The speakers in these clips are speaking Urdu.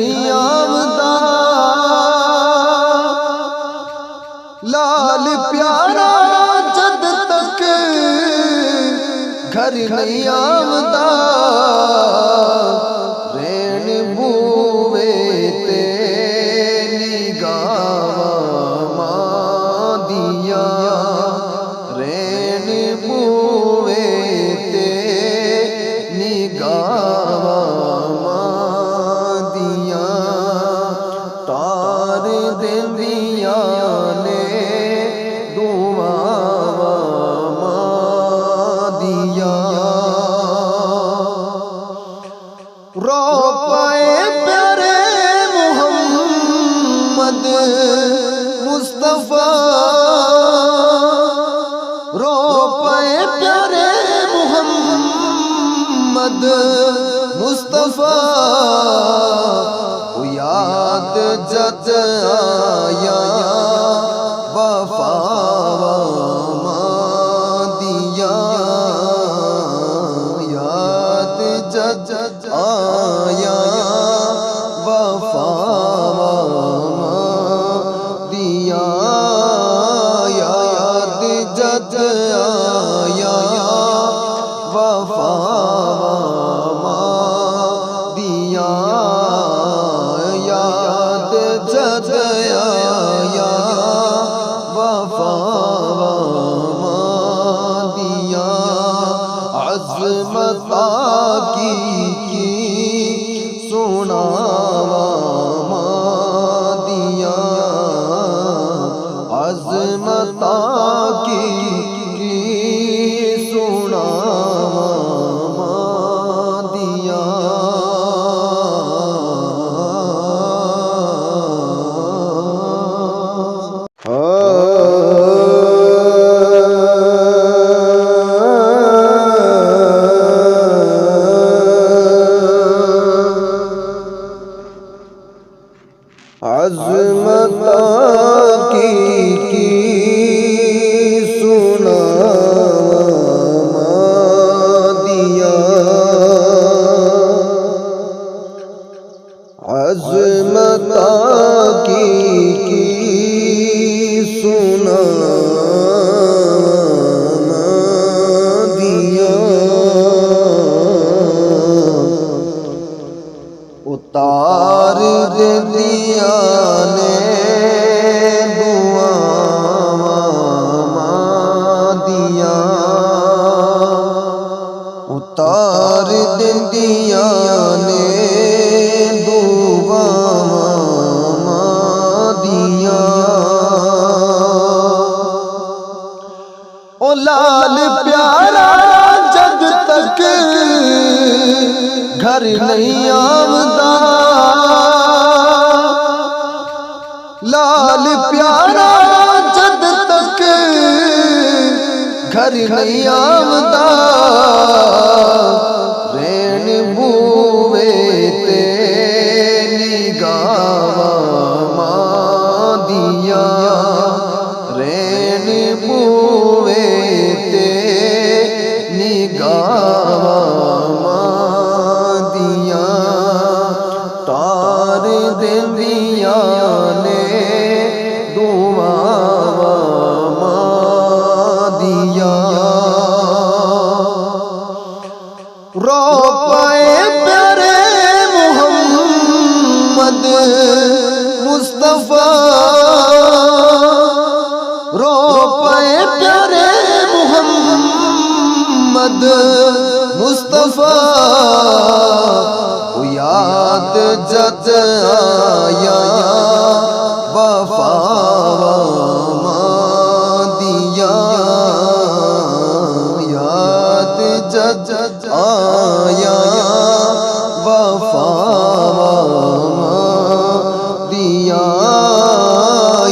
نہیں آمدا لال پیارا جد تک گھر نہیں آمدا رین بوے تے نگاہ ماں دیا رین بوے تے نگاہ ماں دیا تار دیا نے رو پائے پیارے محمد مصطفیٰ رو پائے پیارے محمد مصطفیٰ یاد جد آیا وفا آیا وفا دیا یاد جد آیا وفا دیا یاد جد آیا وفا دیا عظمت کی سنا دیا عظمت کی سنا دیا عظمت کی سنا دیا عظمت کی سنا دیا اتار دیا نے دعا دیا اتار دیا نے دعا دیا او لال پیارا جد تک گھر نہیں آمدا لال پیارا جد تک گھر نہیں آمدا رین بوے تے نگاہ ماں دیا رین بوے تے نگاہ ماں دیا تار دیا نے دعا دیا رو پائے پیارے محمد مصطفیٰ رو پائے پیارے محمد مصطفیٰ یاد جد آیا وفا دیا یاد جد آیا وفا دیا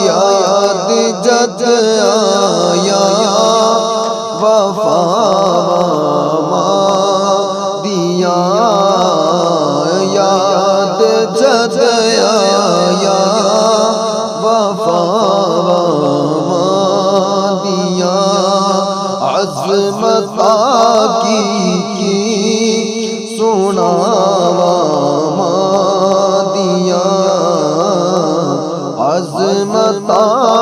یاد جد آیا وفا دیا یاد جد آیا وفا دیا عظمت کی سنا دیا کرتا